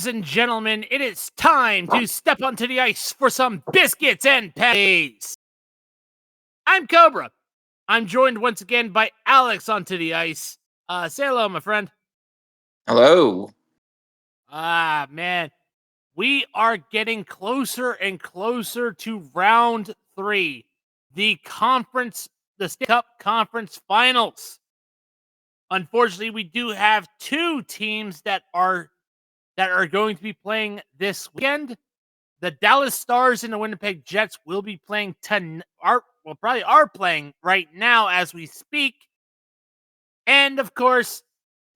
and gentlemen, it is time to step onto the ice for some Biscuits and Penalties. I'm Cobra. I'm joined once again by Alex onto the ice. Say hello, my friend. Hello. Man. We are getting closer and closer to round 3. The Stanley Cup Conference Finals. Unfortunately, we do have 2 teams that are going to be playing this weekend. The Dallas Stars and the Winnipeg Jets will be playing probably are playing right now as we speak. And of course,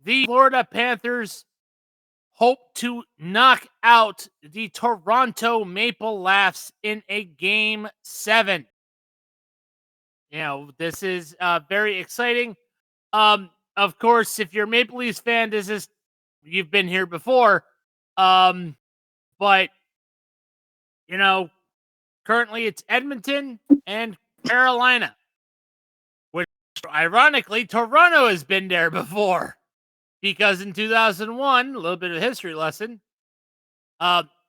the Florida Panthers hope to knock out the Toronto Maple Leafs in a Game 7. You know, this is very exciting. Of course, if you're a Maple Leafs fan, you've been here before. But you know, currently it's Edmonton and Carolina, which ironically Toronto has been there before, because in 2001, a little bit of a history lesson,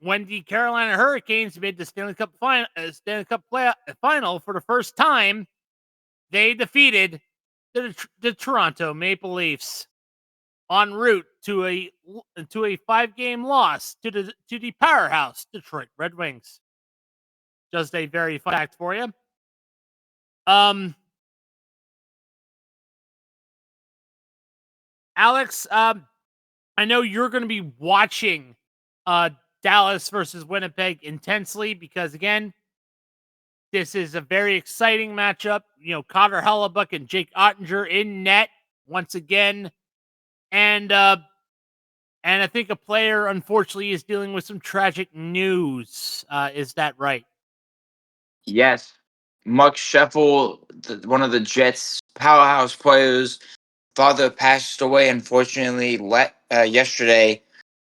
when the Carolina Hurricanes made the Stanley Cup final for the first time, they defeated the Toronto Maple Leafs en route to a 5-game loss to the powerhouse Detroit Red Wings. Just a very fun fact for you. Alex, I know you're going to be watching Dallas versus Winnipeg intensely because, again, this is a very exciting matchup. You know, Connor Hellebuck and Jake Ottinger in net once again. And I think a player, unfortunately, is dealing with some tragic news. Is that right? Yes. Muck Sheffel, one of the Jets' powerhouse players, father passed away, unfortunately, yesterday.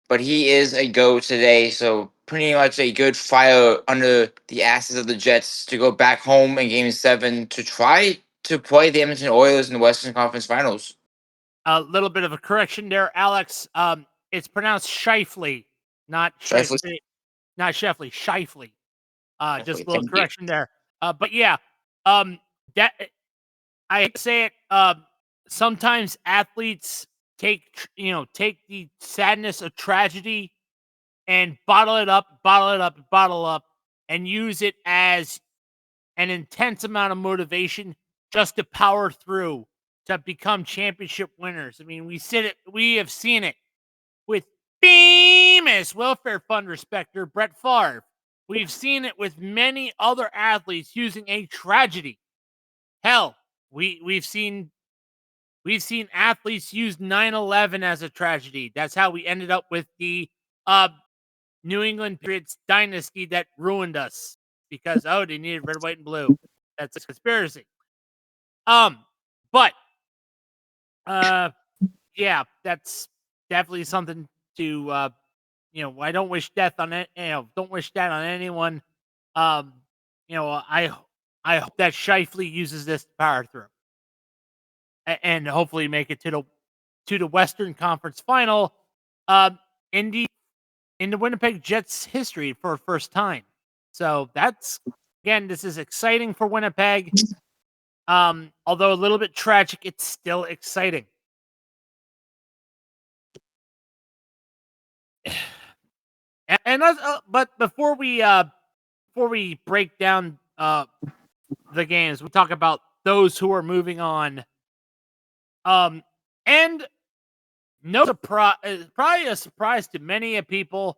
But he is a go today, so pretty much a good fire under the asses of the Jets to go back home in Game 7 to try to play the Edmonton Oilers in the Western Conference Finals. A little bit of a correction there, Alex. It's pronounced Shifley, not Shifley. Not Sheffley, Shifley. Just a little correction there. But yeah, that I say it. Sometimes athletes take the sadness of tragedy and bottle it up, and use it as an intense amount of motivation just to power through to become championship winners. I mean, we have seen it with famous welfare fund respecter Brett Favre. We've seen it with many other athletes using a tragedy. Hell, we've seen athletes use 9/11 as a tragedy. That's how we ended up with the New England Patriots dynasty that ruined us because they needed red, white, and blue. That's a conspiracy. But yeah, that's definitely something to I don't wish death on it. Don't wish that on anyone. I hope that Shifley uses this to power through, and hopefully make it to the Western Conference Final, in the Winnipeg Jets history for the first time. So this is exciting for Winnipeg. Although a little bit tragic, it's still exciting. But before we break down the games, we talk about those who are moving on. And no surprise, probably a surprise to many people.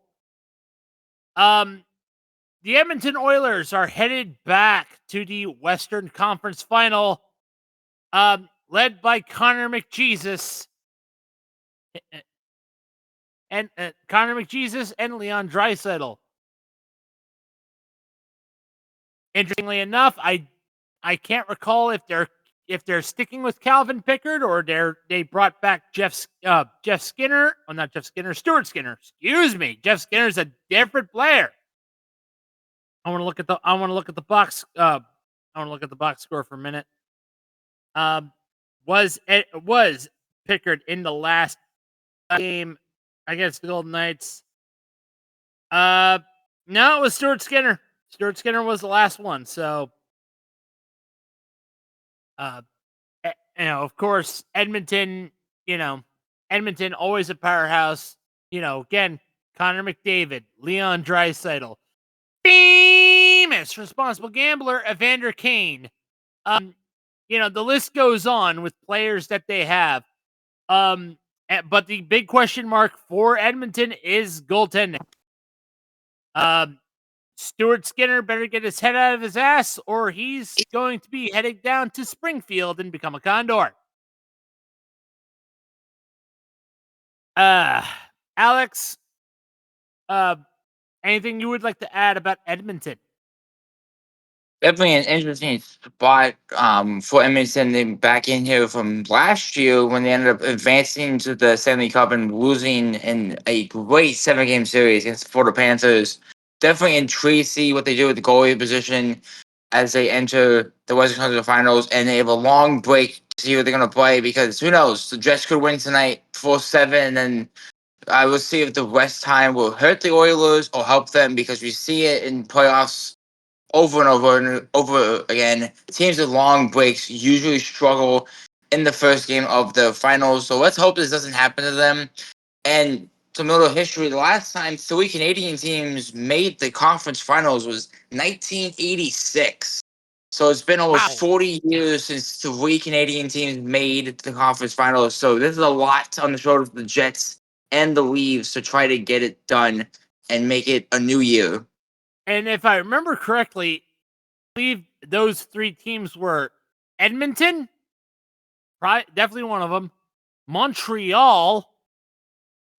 The Edmonton Oilers are headed back to the Western Conference Final, led by Connor McJesus. And Connor McJesus and Leon Draisaitl. Interestingly enough, I can't recall if they're sticking with Calvin Pickard or they brought back Jeff Skinner. Oh, not Jeff Skinner, Stuart Skinner. Excuse me, Jeff Skinner's a different player. I want to look at the box. I want to look at the box score for a minute. Was Pickard in the last game against the Golden Knights? No, it was Stuart Skinner. Stuart Skinner was the last one. So, of course, Edmonton. Edmonton always a powerhouse. Again, Connor McDavid, Leon Draisaitl, famous responsible gambler Evander Kane. The list goes on with players that they have. But the big question mark for Edmonton is goaltending. Stuart Skinner better get his head out of his ass, or he's going to be heading down to Springfield and become a Condor. Alex, anything you would like to add about Edmonton? Definitely an interesting spot for Edmonton. They back in here from last year when they ended up advancing to the Stanley Cup and losing in a great 7-game series against the Florida Panthers. Definitely intrigued to see what they do with the goalie position as they enter the Western Conference Finals, and they have a long break to see what they're going to play because who knows? The Jets could win tonight 4-7, and then I will see if the rest time will hurt the Oilers or help them because we see it in playoffs over and over and over again. Teams with long breaks usually struggle in the first game of the finals. So let's hope this doesn't happen to them. And some little history, the last time 3 Canadian teams made the conference finals was 1986. So it's been almost 40 years since 3 Canadian teams made the conference finals. So this is a lot on the shoulders of the Jets and the Leafs to try to get it done and make it a new year. And if I remember correctly, I believe those 3 teams were Edmonton, definitely one of them, Montreal,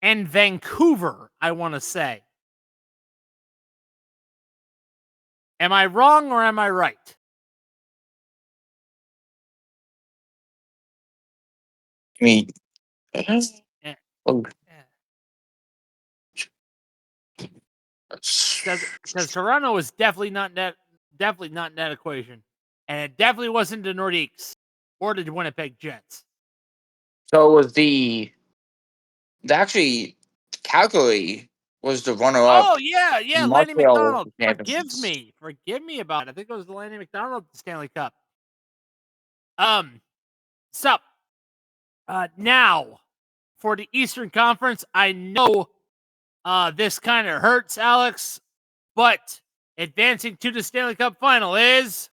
and Vancouver, I want to say. Am I wrong or am I right? I mean, Yeah. oh, Because Toronto was definitely not in that equation, and it definitely wasn't the Nordiques or the Winnipeg Jets. so it was actually Calgary was the runner-up. Oh yeah, Lanny Montreal was McDonald. the champions. Forgive me about it. I think it was the Lanny McDonald Stanley Cup. So now for the Eastern Conference, I know this kind of hurts, Alex, but advancing to the Stanley Cup final is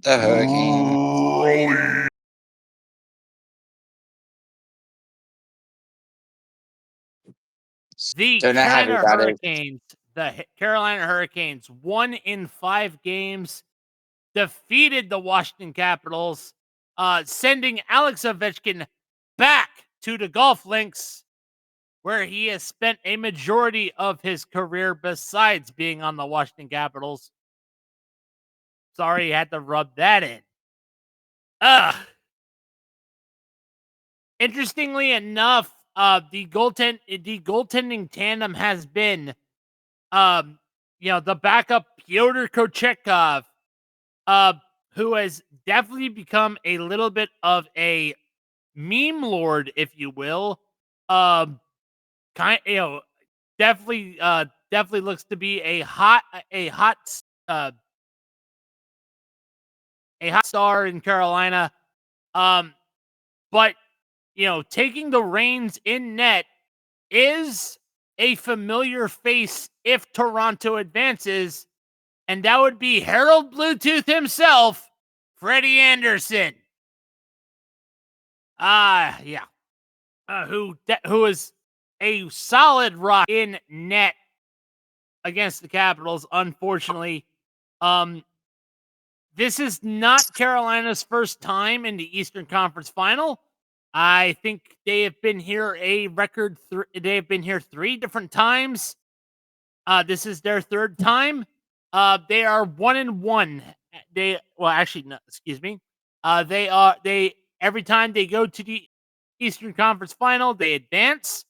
The Hurricanes. the They're not happy Carolina about it. Hurricanes. The Carolina Hurricanes won in 5 games, defeated the Washington Capitals, sending Alex Ovechkin back to the golf links, where he has spent a majority of his career besides being on the Washington Capitals. Sorry, you had to rub that in. Interestingly enough, the goaltending tandem has been, the backup Pyotr Kochetkov, who has definitely become a little bit of a meme lord, if you will. Definitely looks to be a hot star in Carolina. But taking the reins in net is a familiar face if Toronto advances, and that would be Harold Bluetooth himself, Freddie Anderson. Yeah. Who is a solid rock in net against the Capitals, unfortunately. This is not Carolina's first time in the Eastern Conference Final. I think they have been here they have been here 3 different times. This is their 3rd time. They are 1-1. Excuse me. They every time they go to the Eastern Conference Final, they advance.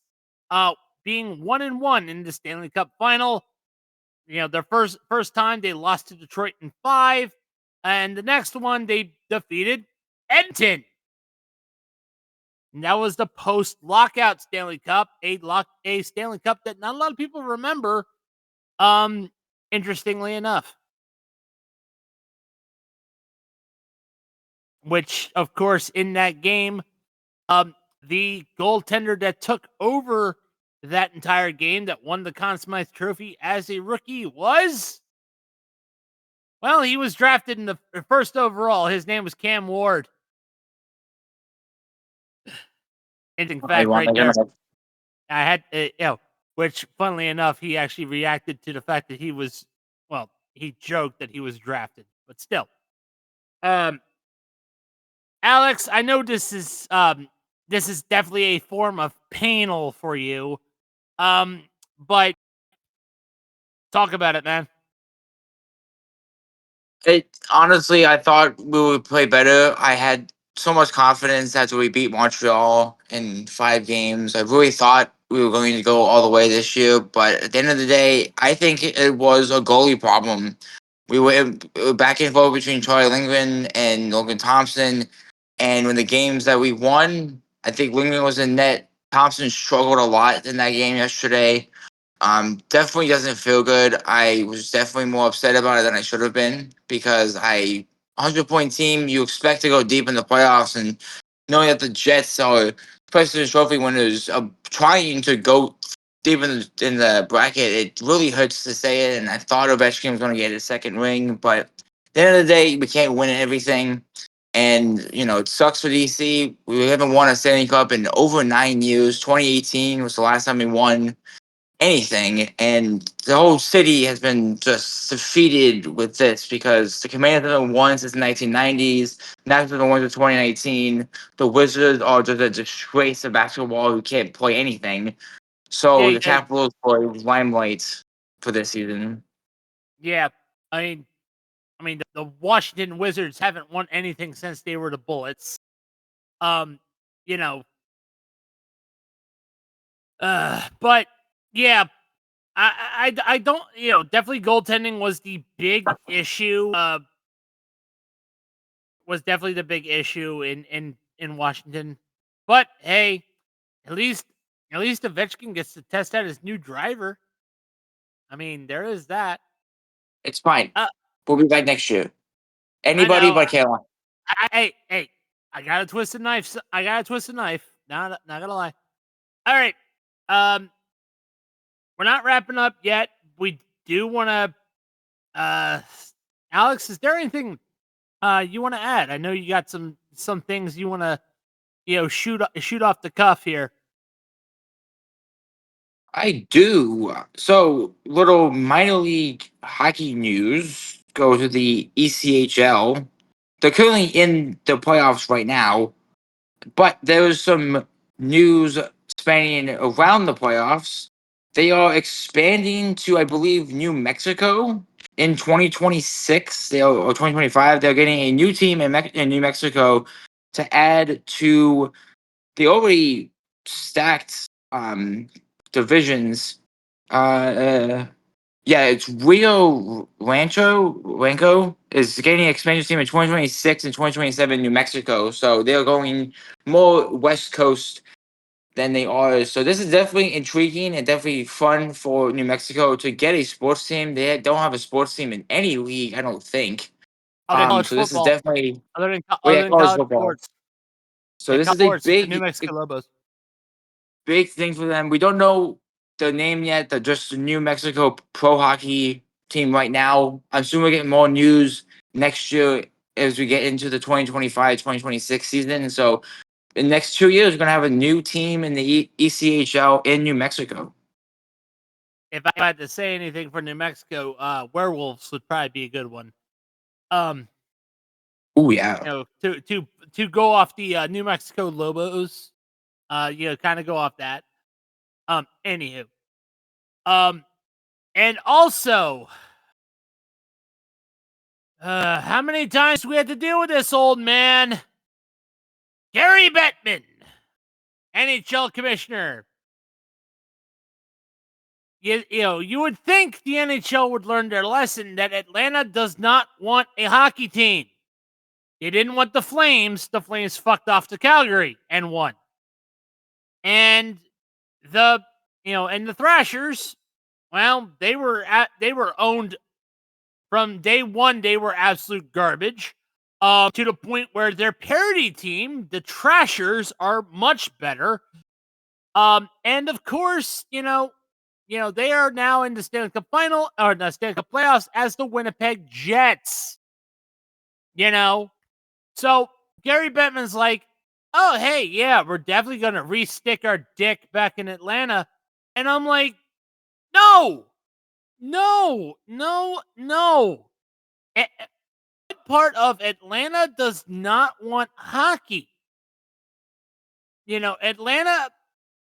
Being 1-1 in the Stanley Cup Final. Their first time they lost to Detroit in 5, and the next one they defeated Edmonton. And that was the post-lockout Stanley Cup, a Stanley Cup that not a lot of people remember, interestingly enough. Which, of course, in that game, the goaltender that took over that entire game that won the Conn Smythe Trophy as a rookie was, well, he was drafted in the first overall. His name was Cam Ward. Interesting fact right there. I had, which, funnily enough, he actually reacted to the fact that he was, well, he joked that he was drafted, but still. Alex, I know this is definitely a form of panel for you. But talk about it, man. Honestly, I thought we would play better. I had so much confidence after we beat Montreal in 5 games. I really thought we were going to go all the way this year, but at the end of the day, I think it was a goalie problem. We were back and forth between Charlie Lindgren and Logan Thompson, and when the games that we won, I think Lindgren was in net. Thompson struggled a lot in that game yesterday. Definitely doesn't feel good. I was definitely more upset about it than I should have been because 100-point team, you expect to go deep in the playoffs, and knowing that the Jets are President's Trophy winners, trying to go deep in the bracket, it really hurts to say it. And I thought Ovechkin was going to get his second ring, but at the end of the day, we can't win everything. And, it sucks for DC. We haven't won a Stanley Cup in over 9 years. 2018 was the last time we won anything, and the whole city has been just defeated with this because the Commanders haven't won since the 1990s. Nationals haven't won since 2019. The Wizards are just a disgrace of basketball who can't play anything. So the Capitals are limelight for this season. Yeah, I mean, the Washington Wizards haven't won anything since they were the Bullets. But yeah, I don't, definitely goaltending was the big issue. Was definitely the big issue in Washington. But hey, at least Ovechkin gets to test out his new driver. I mean, there is that. It's fine. We'll be back next year. Anybody but Carolina. Hey, I got a twisted knife. Not gonna lie. All right. We're not wrapping up yet. We do want to. Alex, is there anything you want to add? I know you got some things you want to shoot off the cuff here. I do. So, little minor league hockey news. Go to the ECHL. They're currently in the playoffs right now, but there's some news spanning around the playoffs. They are expanding to, I believe, New Mexico in 2026. Or 2025. They're getting a new team in New Mexico to add to the already stacked divisions. Yeah, it's Rio Rancho is getting an expansion team in 2026 and 2027 in New Mexico. So they're going more West Coast than they are. So this is definitely intriguing and definitely fun for New Mexico to get a sports team. They don't have a sports team in any league, I don't think. College So this is football. definitely Other than college college football. sports. So this is a Sports, the New Mexico Lobos. Big thing for them. We don't know the name yet. They're just the New Mexico pro hockey team right now. I'm assuming we're getting more news next year as we get into the 2025-2026 season. So in the next 2 years, we're going to have a new team in the ECHL in New Mexico. If I had to say anything for New Mexico, Werewolves would probably be a good one. Oh yeah. To go off the New Mexico Lobos, kind of go off that. Anywho, and also, how many times do we had to deal with this old man, Gary Bettman, NHL commissioner? You would think the NHL would learn their lesson that Atlanta does not want a hockey team. They didn't want the Flames. The Flames fucked off to Calgary and won. And the Thrashers, well, they were owned from day one. They were absolute garbage. To the point where their parody team, the Trashers, are much better. And of course, they are now in the Stanley Cup final or the Stanley Cup playoffs as the Winnipeg Jets. So Gary Bettman's like, oh, hey, yeah, we're definitely going to re-stick our dick back in Atlanta. And I'm like, no. What part of Atlanta does not want hockey? Atlanta,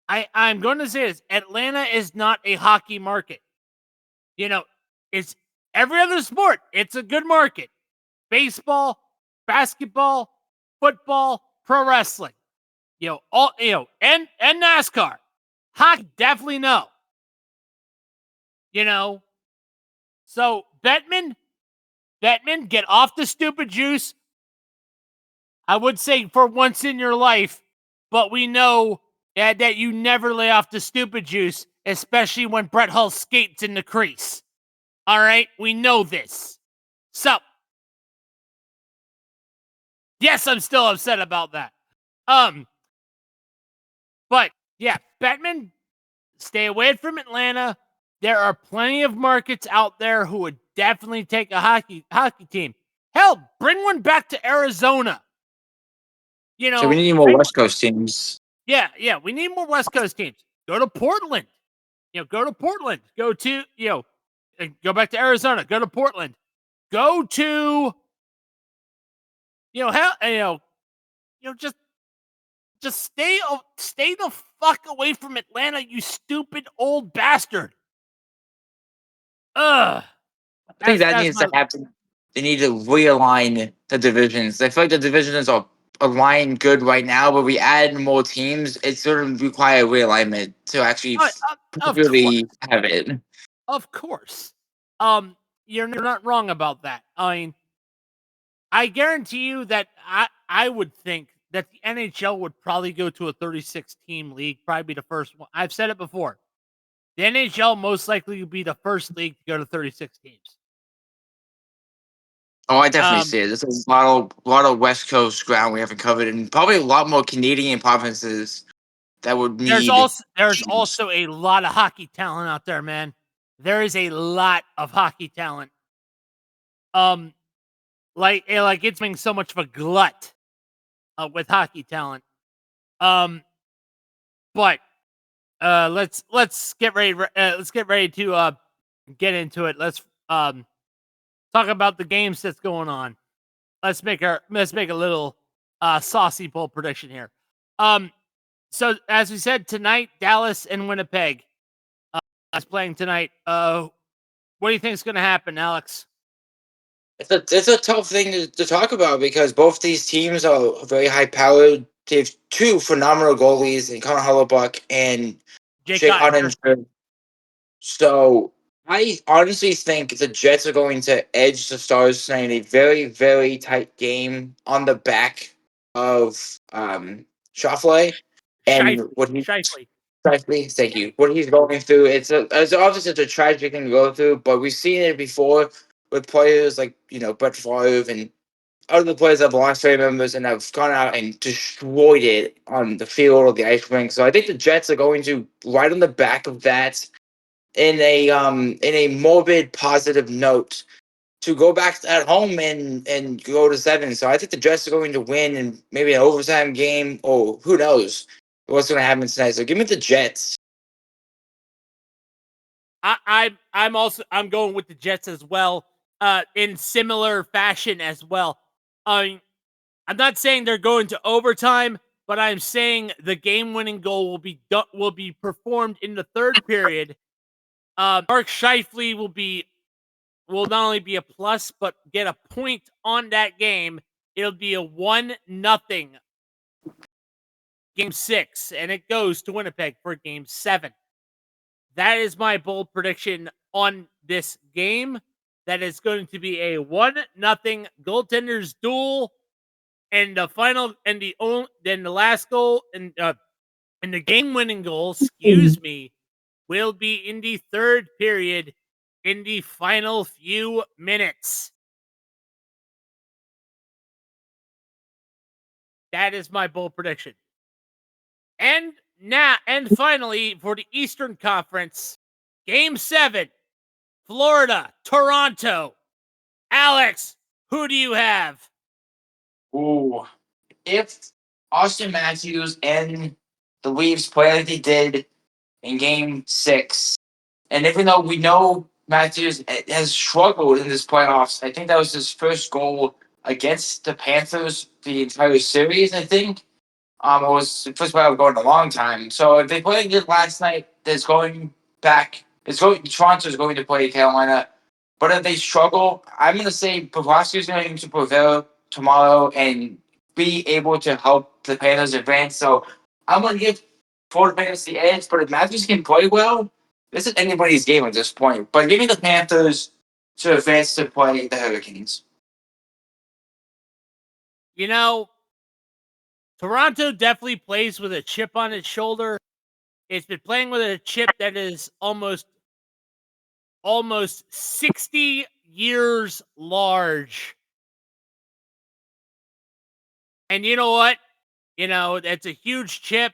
I'm going to say this. Atlanta is not a hockey market. It's every other sport. It's a good market. Baseball, basketball, football, pro wrestling. And NASCAR. Hockey, definitely no. So Bettman, get off the stupid juice. I would say for once in your life, but we know that you never lay off the stupid juice, especially when Brett Hull skates in the crease. All right, we know this. So, yes, I'm still upset about that. But yeah, Bettman, stay away from Atlanta. There are plenty of markets out there who would definitely take a hockey team. Hell, bring one back to Arizona. So we need more West Coast teams. Yeah, we need more West Coast teams. Go to Portland. Go to Portland. Go back to Arizona. Go to Portland. Go to just stay the fuck away from Atlanta, you stupid old bastard. Ugh. I think that needs to happen. They need to realign the divisions. I feel like the divisions are aligned good right now, but we add more teams. It's going to require realignment to actually really have it. Of course. You're not wrong about that. I mean, I guarantee you that I would think that the NHL would probably go to a 36-team league, probably be the first one. I've said it before. The NHL most likely would be the first league to go to 36 teams. Oh, I definitely see it. There's a lot of West Coast ground we haven't covered, and probably a lot more Canadian provinces that would need. There's also a lot of hockey talent out there, man. There is a lot of hockey talent. Like it's being so much of a glut with hockey talent. But let's get ready. Let's get ready to get into it. Let's talk about the games that's going on. Let's make a little saucy bowl prediction here. So as we said tonight, Dallas and Winnipeg is playing tonight. What do you think is going to happen, Alex? It's a tough thing to talk about because both these teams are very high powered. They have two phenomenal goalies in Connor Hellebuck and Jake Ottinger. So I honestly think the Jets are going to edge the Stars tonight in a very, very tight game on the back of Schauffele and what he Shifley, thank you. What he's going through, it's obviously it's a tragic thing to go through, but we've seen it before with players like Brett Favre and other players that have lost family members and have gone out and destroyed it on the field or the ice rink. So I think the Jets are going to ride on the back of that in a morbid positive note to go back at home and go to 7. So I think the Jets are going to win in maybe an overtime game, or who knows what's going to happen tonight. So give me the Jets. I'm going with the Jets as well, in similar fashion as well. I'm not saying they're going to overtime, but I'm saying the game-winning goal will be performed in the third period. Mark Scheifele will not only be a plus, but get a point on that game. It'll be a 1-0 game 6, and it goes to Winnipeg for game 7. That is my bold prediction on this game. That is going to be a 1-0 goaltenders duel, and the final and the last goal and And the game-winning goal, excuse me, will be in the third period in the final few minutes. That is my bold prediction. And finally, for the Eastern Conference, Game 7, Florida, Toronto. Alex, who do you have? Ooh. If Austin Matthews and the Leafs play like they did in Game 6, and even though we know Matthews has struggled in this playoffs, I think that was his first goal against the Panthers the entire series, I think. It was the first playoff goal in a long time. So if they played good last night, Toronto's going to play Carolina. But if they struggle, I'm going to say Bobrovsky's going to prevail tomorrow and be able to help the Panthers advance. So I'm going to give Florida Panthers the edge. But if Matthews can play well, this is anybody's game at this point. But give me the Panthers to advance to play the Hurricanes. You know, Toronto definitely plays with a chip on its shoulder. It's been playing with a chip that is almost 60 years large. And you know what? You know, that's a huge chip.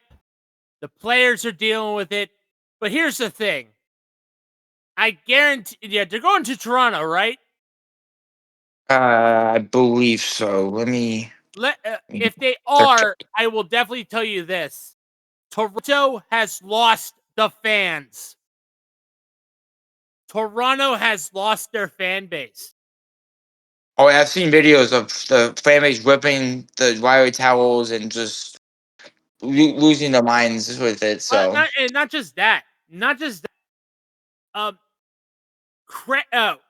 The players are dealing with it. But here's the thing. I guarantee, they're going to Toronto, right? I believe so. Let me. If they are, I will definitely tell you this. Toronto has lost the fans. Toronto has lost their fan base. Oh, I've seen videos of the fan base ripping the wire towels and just losing their minds with it. So Not just that.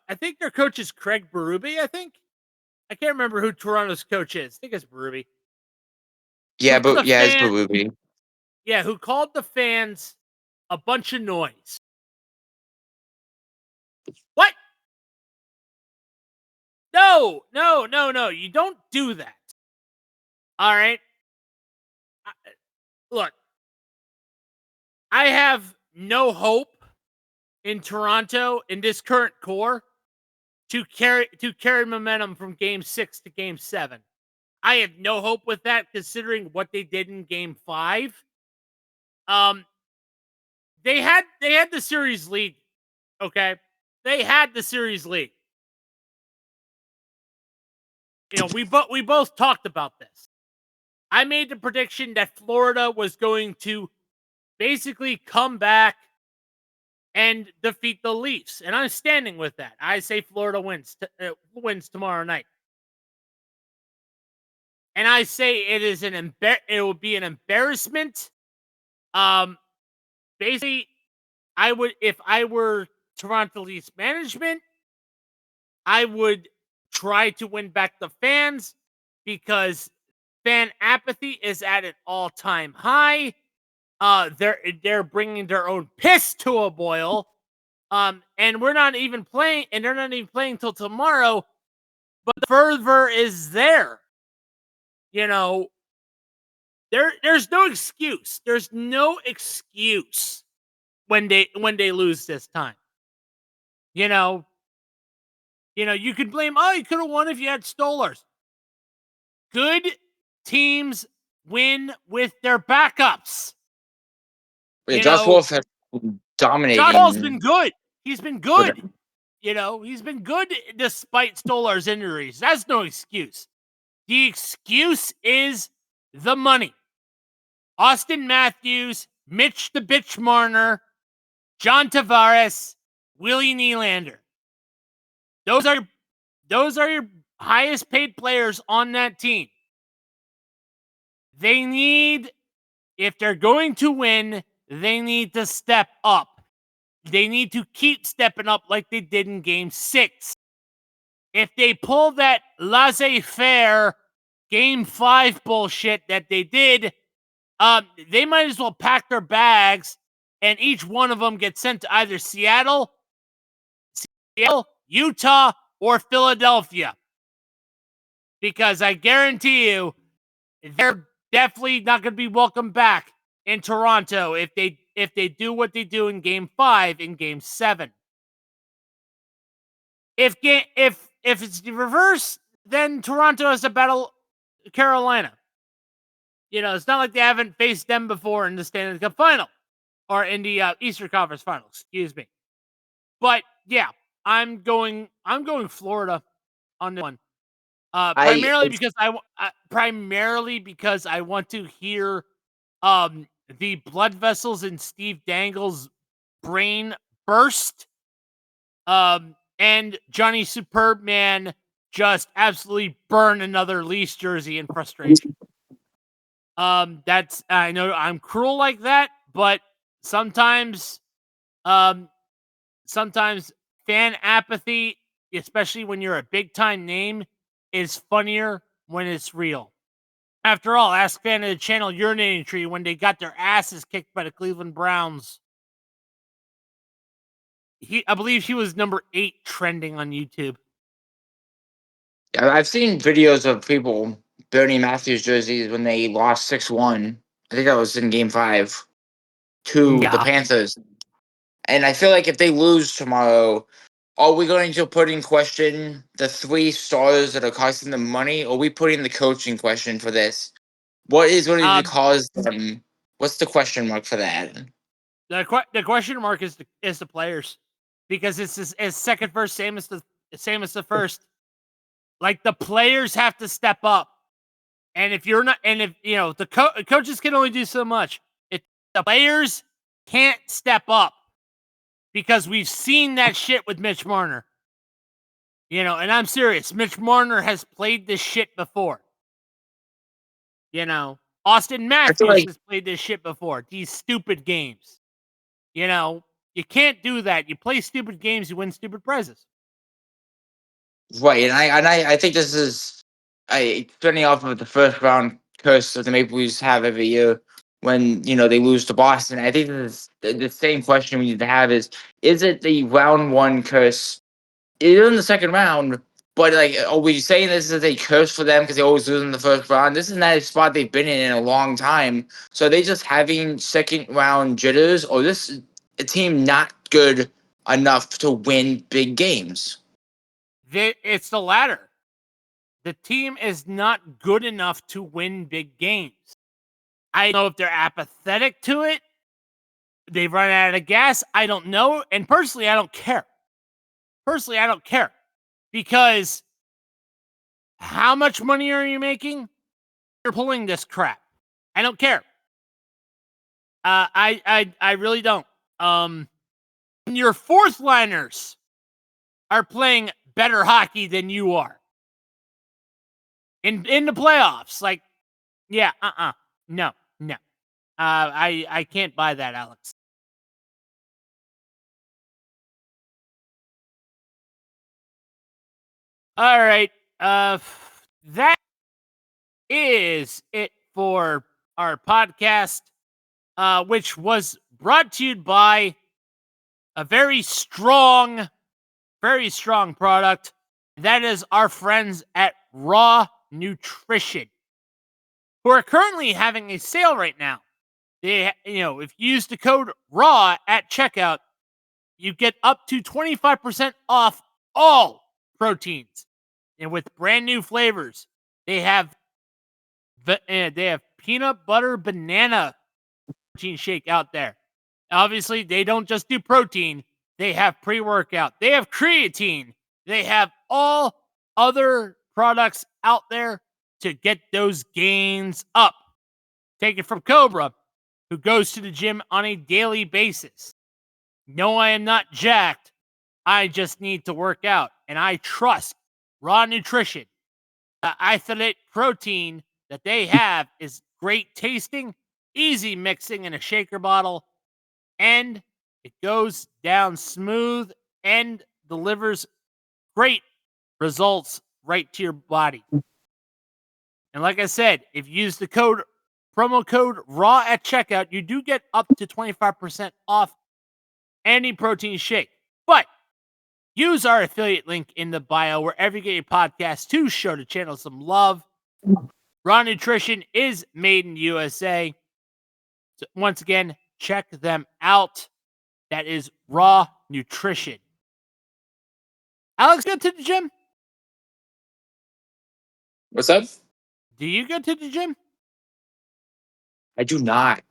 I think their coach is Craig Berube, I think. I can't remember who Toronto's coach is. I think it's Berube. yeah, it's Berube. Yeah, who called the fans a bunch of noise. What? No. You don't do that. All right. Look, I have no hope in Toronto in this current core to carry momentum from Game 6 to Game 7. I have no hope with that, considering what they did in Game 5. They had the series lead. Okay, they had the series lead. You know, we both talked about this. I made the prediction that Florida was going to basically come back and defeat the Leafs, and I'm standing with that. I say Florida wins tomorrow night, and I say it will be an embarrassment. Basically, if I were Toronto Leafs management, I would try to win back the fans because fan apathy is at an all-time high. They're bringing their own piss to a boil. And we're not even playing, and they're not even playing till tomorrow. But the fervor is there. You know, there's no excuse. There's no excuse when they lose this time. You know, you could blame, you could have won if you had Stolars. Good teams win with their backups. Yeah, Josh Wolf has been dominating. Josh Wolf's been good. He's been good. He's been good despite Stolar's injuries. That's no excuse. The excuse is the money. Austin Matthews, Mitch the Bitch Marner, John Tavares, Willie Nylander. Those are your highest paid players on that team. They need, if they're going to win, they need to step up. They need to keep stepping up like they did in Game 6. If they pull that laissez-faire Game 5 bullshit that they did, they might as well pack their bags and each one of them get sent to either Seattle, Utah, or Philadelphia. Because I guarantee you, they're definitely not going to be welcome back in Toronto if they do what they do in Game 5 in Game 7. If it's the reverse, then Toronto has to battle Carolina. It's not like they haven't faced them before in the Stanley Cup final or in the Eastern Conference final. Excuse me. But yeah, I'm going Florida on this one. Primarily because I want to hear the blood vessels in Steve Dangle's brain burst. And Johnny Superbman just absolutely burn another Leafs jersey in frustration. That's, I know I'm cruel like that, but sometimes fan apathy, especially when you're a big time name, is funnier when it's real. After all, ask fan of the channel Urinating Tree when they got their asses kicked by the Cleveland Browns. I believe he was number 8 trending on YouTube. I've seen videos of people burning Matthews jerseys when they lost 6-1. I think that was in Game 5 to the Panthers. And I feel like if they lose tomorrow, are we going to put in question the 3 stars that are costing them money? Or are we putting the coaching question for this? What is going to cause them? What's the question mark for that? The question mark is the players, because it's second first, same as the first. Like, the players have to step up, and if you're not, and if the coaches can only do so much. If the players can't step up, because we've seen that shit with Mitch Marner. And I'm serious. Mitch Marner has played this shit before. Austin Matthews has played this shit before. These stupid games. You can't do that. You play stupid games, you win stupid prizes. Right, and I think this is turning off of the first round curse that the Maple Leafs have every year when they lose to Boston. I think this is the same question we need to have: is it the round 1 curse? It's in the second round, but are we saying this is a curse for them because they always lose in the first round? This is not a spot they've been in a long time. So are they just having second round jitters, or this is a team not good enough to win big games? It's the latter. The team is not good enough to win big games. I don't know if they're apathetic to it. They've run out of gas. I don't know. And personally, I don't care. Because how much money are you making? You're pulling this crap. I don't care. I really don't. Your fourth liners are playing better hockey than you are in the playoffs. Like, yeah, no. I can't buy that, Alex. All right, that is it for our podcast, which was brought to you by a very strong product. That is our friends at Raw Nutrition, who are currently having a sale right now. They, if you use the code RAW at checkout, you get up to 25% off all proteins, and with brand new flavors. They have peanut butter banana protein shake out there. Obviously, they don't just do protein. They have pre-workout. They have creatine. They have all other products out there to get those gains up. Take it from Cobra, who goes to the gym on a daily basis. No, I am not jacked. I just need to work out. And I trust Raw Nutrition. The isolate protein that they have is great tasting, easy mixing in a shaker bottle, and it goes down smooth and delivers great results right to your body. And like I said, if you use the promo code RAW at checkout, you do get up to 25% off any protein shake. But use our affiliate link in the bio wherever you get your podcast to show the channel some love. Raw Nutrition is made in USA. So once again, check them out. That is Raw Nutrition. Alex, go to the gym? What's up? Do you go to the gym? I do not.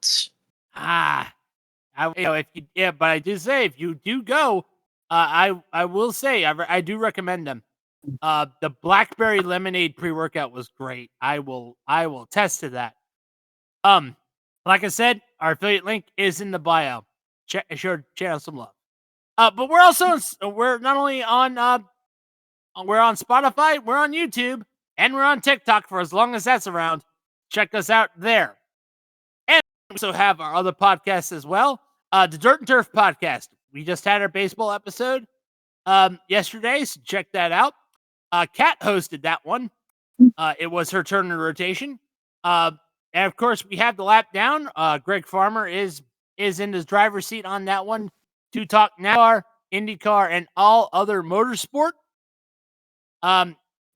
If you, yeah, but I do say if you do go, I will say I do recommend them. The blackberry lemonade pre-workout was great. I will attest to that. Like I said, our affiliate link is in the bio. Sure, channel some love. But we're also we're not only on we're on Spotify, we're on YouTube, and we're on TikTok for as long as that's around. Check us out there. And we also have our other podcasts as well. The Dirt and Turf podcast. We just had our baseball episode yesterday, so check that out. Kat hosted that one. It was her turn in rotation. And of course, we have the lap down. Greg Farmer is in his driver's seat on that one to talk NASCAR, IndyCar, and all other motorsport.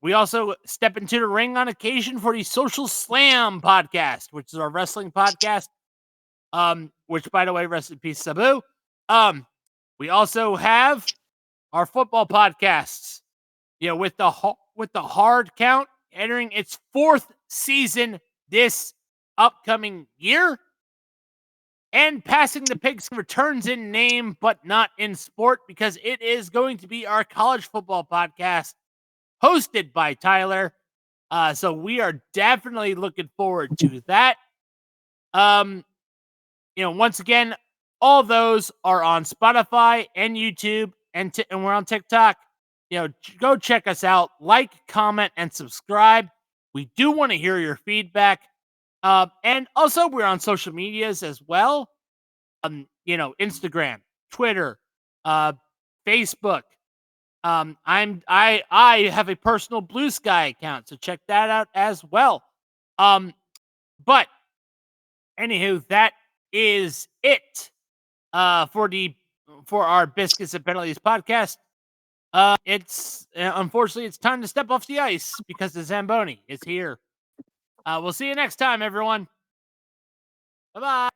We also step into the ring on occasion for the Social Slam podcast, which is our wrestling podcast. Which, by the way, rest in peace, Sabu. We also have our football podcasts. With the hard count entering its 4th season this upcoming year, and Passing the Pigs returns in name but not in sport, because it is going to be our college football podcast hosted by Tyler. So we are definitely looking forward to that. Once again, all those are on Spotify and YouTube, and we're on TikTok. Go check us out. Like, comment, and subscribe. We do want to hear your feedback. And also, we're on social medias as well. Instagram, Twitter, Facebook. I have a personal Blue Sky account, so check that out as well. But anywho, that is it for our Biscuits and Penalties podcast. It's unfortunately it's time to step off the ice because the Zamboni is here. We'll see you next time, everyone. Bye-bye.